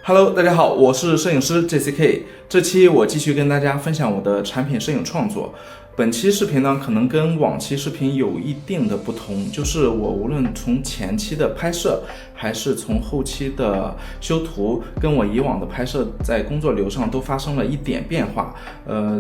Hello， 大家好，我是摄影师 JCK。这期我继续跟大家分享我的产品摄影创作。本期视频呢，可能跟往期视频有一定的不同，就是我无论从前期的拍摄，还是从后期的修图，跟我以往的拍摄在工作流上都发生了一点变化。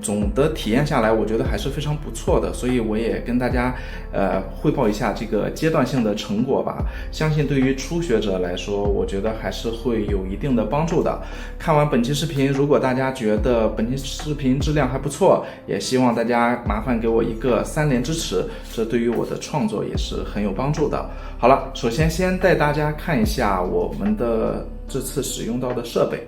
总的体验下来，我觉得还是非常不错的，所以我也跟大家汇报一下这个阶段性的成果吧。相信对于初学者来说，我觉得还是会有一定的帮助的。看完本期视频，如果大家觉得本期视频质量还不错，也希望大家麻烦给我一个3连支持，这对于我的创作也是很有帮助的。好了，首先带大家看一下我们的这次使用到的设备。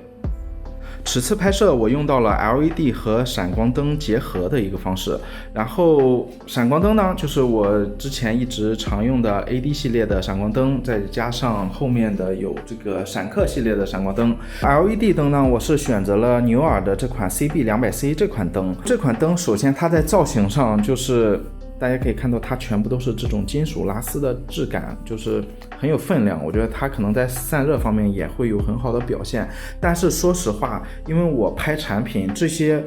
此次拍摄我用到了 LED 和闪光灯结合的一个方式，然后闪光灯呢，就是我之前一直常用的 AD 系列的闪光灯，再加上后面的有这个闪客系列的闪光灯。LED 灯呢，我是选择了牛耳的这款 CB200C 这款灯。这款灯首先它在造型上就是大家可以看到它全部都是这种金属拉丝的质感，就是很有分量，我觉得它可能在散热方面也会有很好的表现。但是说实话，因为我拍产品，这些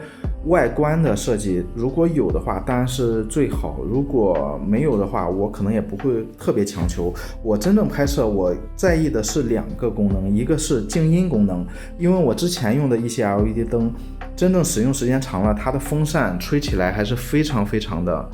外观的设计如果有的话当然是最好，如果没有的话我可能也不会特别强求。我真正拍摄我在意的是2个功能，一个是静音功能，因为我之前用的一些 LED 灯真正使用时间长了，它的风扇吹起来还是非常的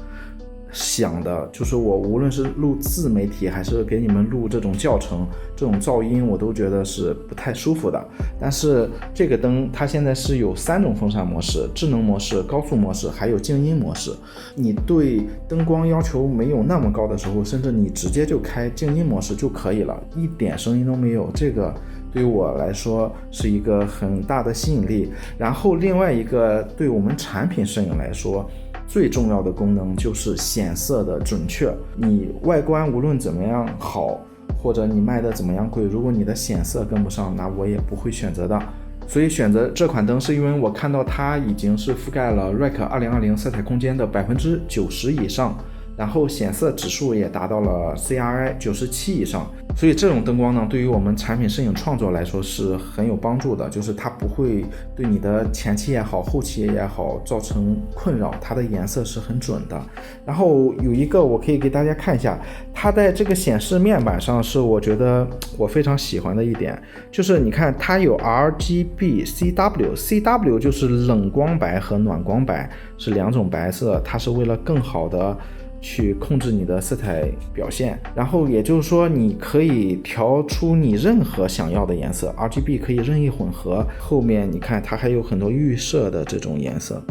响的，就是我无论是录自媒体还是给你们录这种教程，这种噪音我都觉得是不太舒服的。但是这个灯它现在是有3种风扇模式，智能模式、高速模式还有静音模式。你对灯光要求没有那么高的时候，甚至你直接就开静音模式就可以了，一点声音都没有，这个对于我来说是一个很大的吸引力。然后另外一个对我们产品摄影来说最重要的功能就是显色的准确。你外观无论怎么样好，或者你卖的怎么样贵，如果你的显色跟不上，那我也不会选择的。所以选择这款灯是因为我看到它已经是覆盖了 REC 2020色彩空间的90%以上，然后显色指数也达到了 CRI 97以上，所以这种灯光呢，对于我们产品摄影创作来说是很有帮助的，就是它不会对你的前期也好后期也好造成困扰，它的颜色是很准的。然后有一个我可以给大家看一下，它在这个显示面板上是我觉得我非常喜欢的一点，就是你看它有 RGB CW 就是冷光白和暖光白是2种白色，它是为了更好的去控制你的色彩表现，然后也就是说你可以调出你任何想要的颜色， RGB 可以任意混合。后面你看它还有很多预设的这种颜色，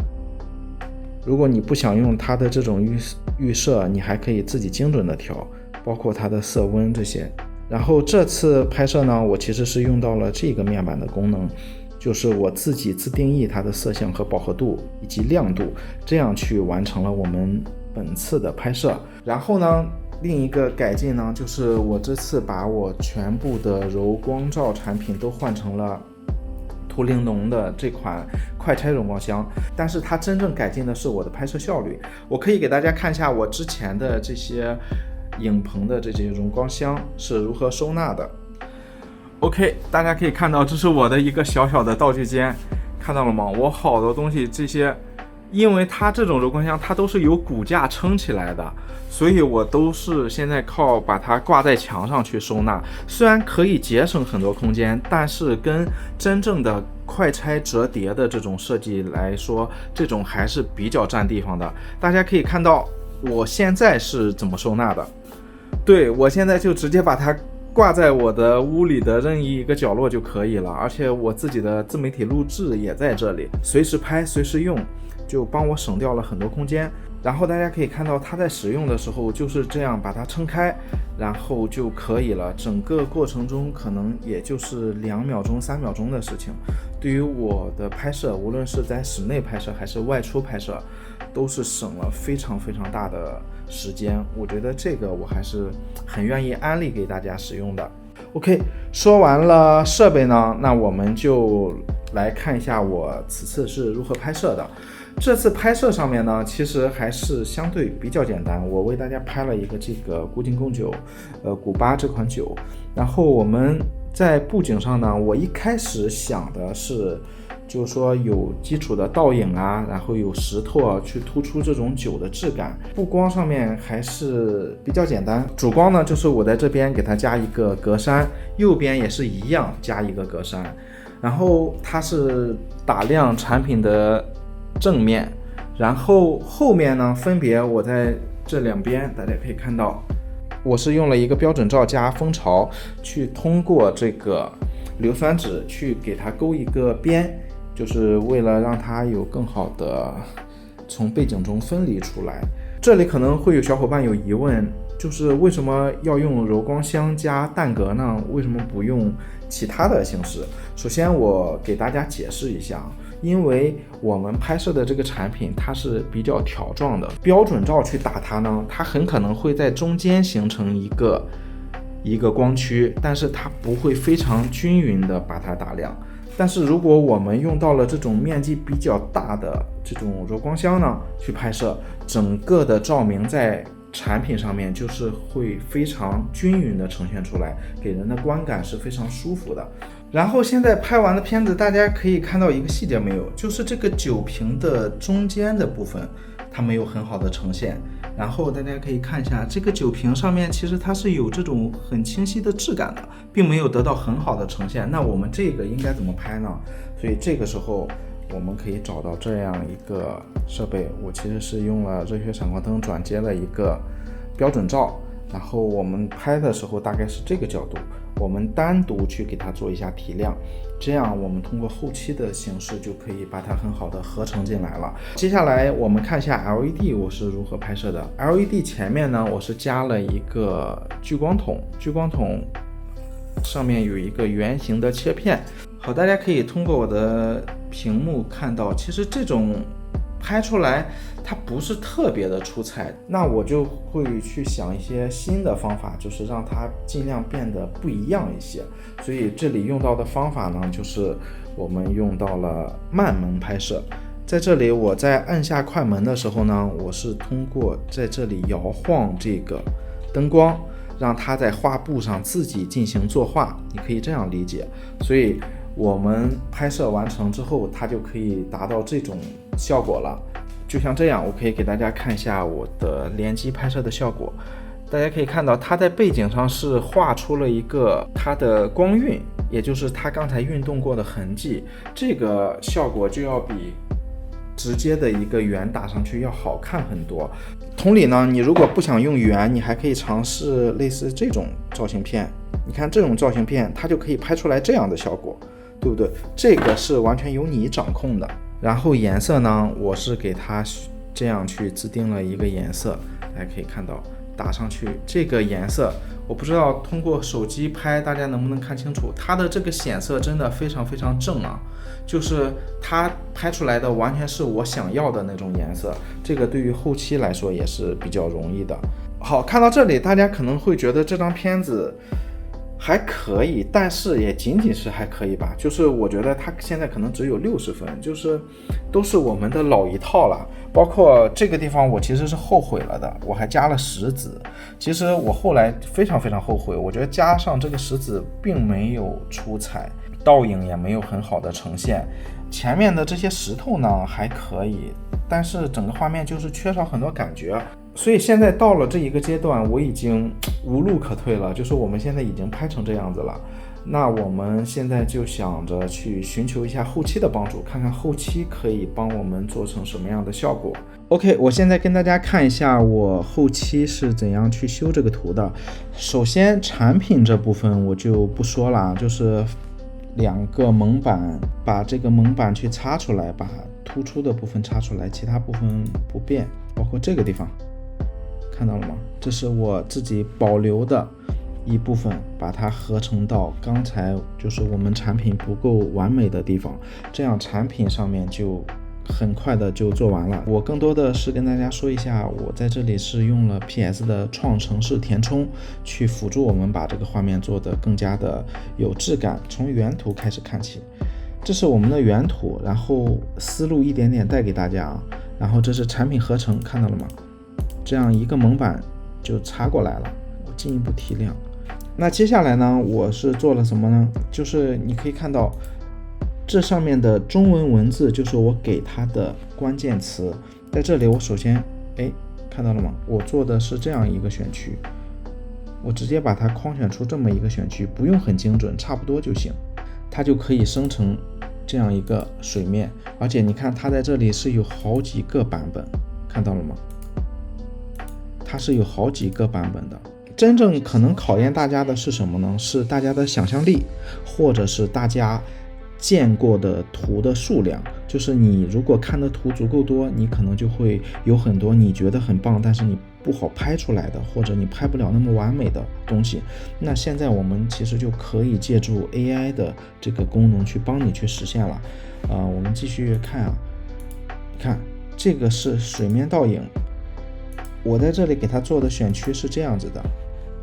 如果你不想用它的这种预设，你还可以自己精准的调，包括它的色温这些。然后这次拍摄呢，我其实是用到了这个面板的功能，就是我自己自定义它的色相和饱和度以及亮度，这样去完成了我们本次的拍摄。然后呢，另一个改进呢，就是我这次把我全部的柔光罩产品都换成了图灵浓的这款快拆柔光箱，但是它真正改进的是我的拍摄效率。我可以给大家看一下我之前的这些影棚的这些柔光箱是如何收纳的。OK， 大家可以看到这是我的一个小小的道具间，看到了吗？我好多东西这些，因为它这种柔光箱它都是有骨架撑起来的，所以我都是现在靠把它挂在墙上去收纳。虽然可以节省很多空间，但是跟真正的快拆折叠的这种设计来说，这种还是比较占地方的。大家可以看到我现在是怎么收纳的，对，我现在就直接把它挂在我的屋里的任意一个角落就可以了，而且我自己的自媒体录制也在这里，随时拍随时用，就帮我省掉了很多空间。然后大家可以看到它在使用的时候就是这样把它撑开，然后就可以了。整个过程中可能也就是2秒钟3秒钟的事情，对于我的拍摄，无论是在室内拍摄还是外出拍摄，都是省了非常大的时间。我觉得这个我还是很愿意安利给大家使用的。OK， 说完了设备呢，那我们就来看一下我此次是如何拍摄的。这次拍摄上面呢，其实还是相对比较简单。我为大家拍了一个这个古井贡酒，古巴这款酒。然后我们在布景上呢，我一开始想的是就是说有基础的倒影啊，然后有石头啊去突出这种酒的质感。布光上面还是比较简单，主光呢就是我在这边给它加一个格栅，右边也是一样加一个格栅，然后它是打亮产品的正面，然后后面呢分别我在这两边大家可以看到，我是用了一个标准罩加蜂巢去通过这个硫酸纸去给它勾一个边，就是为了让它有更好的从背景中分离出来。这里可能会有小伙伴有疑问，就是为什么要用柔光箱加淡格呢？为什么不用其他的形式？首先我给大家解释一下，因为我们拍摄的这个产品它是比较条状的，标准罩去打它呢，它很可能会在中间形成一个光区，但是它不会非常均匀的把它打亮。但是如果我们用到了这种面积比较大的这种柔光箱呢去拍摄，整个的照明在产品上面就是会非常均匀的呈现出来，给人的观感是非常舒服的。然后现在拍完的片子，大家可以看到一个细节没有，就是这个酒瓶的中间的部分它没有很好的呈现。然后大家可以看一下这个酒瓶上面，其实它是有这种很清晰的质感的，并没有得到很好的呈现。那我们这个应该怎么拍呢？所以这个时候我们可以找到这样一个设备，我其实是用了热血闪光灯转接了一个标准罩，然后我们拍的时候大概是这个角度，我们单独去给它做一下提亮，这样我们通过后期的形式就可以把它很好的合成进来了。接下来我们看一下 LED 我是如何拍摄的。 LED 前面呢，我是加了一个聚光筒，聚光筒上面有一个圆形的切片。好，大家可以通过我的屏幕看到，其实这种拍出来它不是特别的出彩，那我就会去想一些新的方法，就是让它尽量变得不一样一些。所以这里用到的方法呢，就是我们用到了慢门拍摄。在这里我在按下快门的时候呢，我是通过在这里摇晃这个灯光，让它在画布上自己进行作画，你可以这样理解。所以我们拍摄完成之后，它就可以达到这种效果了。就像这样，我可以给大家看一下我的联机拍摄的效果。大家可以看到，它在背景上是画出了一个它的光晕，也就是它刚才运动过的痕迹。这个效果就要比直接的一个圆打上去要好看很多。同理呢，你如果不想用圆，你还可以尝试类似这种造型片。你看这种造型片，它就可以拍出来这样的效果，对不对？这个是完全由你掌控的。然后颜色呢，我是给它这样去自定了一个颜色，大家可以看到打上去这个颜色，我不知道通过手机拍大家能不能看清楚，它的这个显色真的非常非常正啊，就是它拍出来的完全是我想要的那种颜色，这个对于后期来说也是比较容易的。好，看到这里大家可能会觉得这张片子还可以，但是也仅仅是还可以吧，就是我觉得它现在可能只有60分，就是都是我们的老一套了。包括这个地方我其实是后悔了的，我还加了石子，其实我后来非常非常后悔，我觉得加上这个石子并没有出彩，倒影也没有很好的呈现。前面的这些石头呢还可以，但是整个画面就是缺少很多感觉。所以现在到了这一个阶段，我已经无路可退了，就是我们现在已经拍成这样子了，那我们现在就想着去寻求一下后期的帮助，看看后期可以帮我们做成什么样的效果。 OK， 我现在跟大家看一下我后期是怎样去修这个图的。首先产品这部分我就不说了，就是2个蒙板，把这个蒙板去擦出来，把突出的部分擦出来，其他部分不变，包括这个地方看到了吗？这是我自己保留的一部分，把它合成到刚才就是我们产品不够完美的地方，这样产品上面就很快的就做完了。我更多的是跟大家说一下，我在这里是用了 PS 的创程式填充去辅助我们把这个画面做得更加的有质感。从原图开始看起，这是我们的原图，然后思路一点点带给大家啊。然后这是产品合成，看到了吗？这样一个蒙板就插过来了，我进一步提亮，那接下来呢，我是做了什么呢？就是你可以看到这上面的中文文字就是我给它的关键词。在这里我首先看到了吗？我做的是这样一个选区，我直接把它框选出这么一个选区，不用很精准，差不多就行，它就可以生成这样一个水面。而且你看它在这里是有好几个版本，看到了吗？它是有好几个版本的。真正可能考验大家的是什么呢？是大家的想象力，或者是大家见过的图的数量。就是你如果看的图足够多，你可能就会有很多你觉得很棒，但是你不好拍出来的，或者你拍不了那么完美的东西。那现在我们其实就可以借助 AI 的这个功能去帮你去实现了。我们继续看啊，看这个是水面倒影。我在这里给它做的选区是这样子的，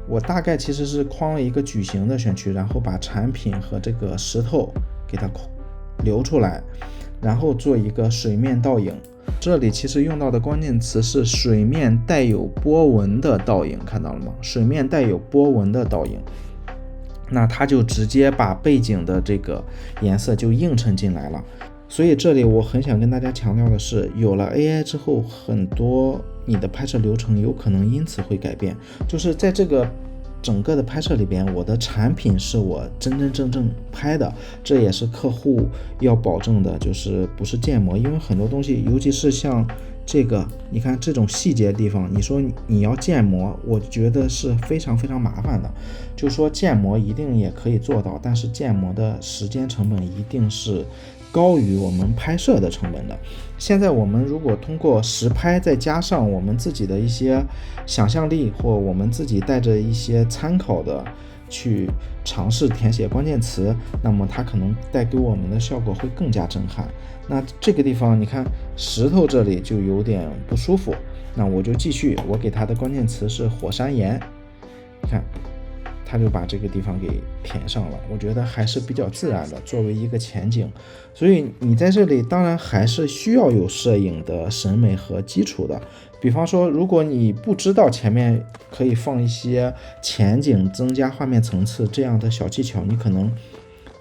我大概其实是框了一个矩形的选区，然后把产品和这个石头给它留出来，然后做一个水面倒影。这里其实用到的关键词是水面带有波纹的倒影，看到了吗？水面带有波纹的倒影，那它就直接把背景的这个颜色就映衬进来了。所以这里我很想跟大家强调的是，有了 AI 之后，很多你的拍摄流程有可能因此会改变。就是在这个整个的拍摄里边，我的产品是我真真正正拍的，这也是客户要保证的，就是不是建模。因为很多东西，尤其是像这个，你看这种细节地方，你说你要建模，我觉得是非常非常麻烦的。就说建模一定也可以做到，但是建模的时间成本一定是高于我们拍摄的成本的。现在我们如果通过实拍，再加上我们自己的一些想象力，或我们自己带着一些参考的去尝试填写关键词，那么它可能带给我们的效果会更加震撼。那这个地方你看石头这里就有点不舒服，那我就继续，我给它的关键词是火山岩，你看他就把这个地方给填上了，我觉得还是比较自然的，作为一个前景。所以你在这里当然还是需要有摄影的审美和基础的。比方说，如果你不知道前面可以放一些前景，增加画面层次这样的小技巧，你可能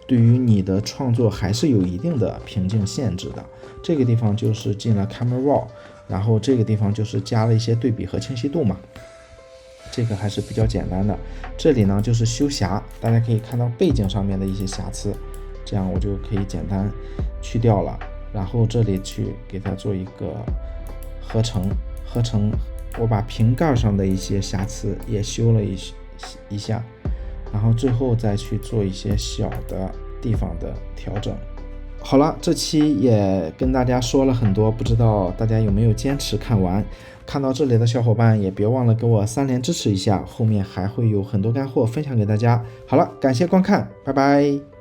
对于你的创作还是有一定的瓶颈限制的。这个地方就是进了 Camera Raw， 然后这个地方就是加了一些对比和清晰度嘛。这个还是比较简单的。这里呢就是修瑕，大家可以看到背景上面的一些瑕疵，这样我就可以简单去掉了。然后这里去给它做一个合成，我把瓶盖上的一些瑕疵也修了一下，然后最后再去做一些小的地方的调整。好了，这期也跟大家说了很多，不知道大家有没有坚持看完。看到这里的小伙伴也别忘了给我3连支持一下，后面还会有很多干货分享给大家。好了，感谢观看，拜拜。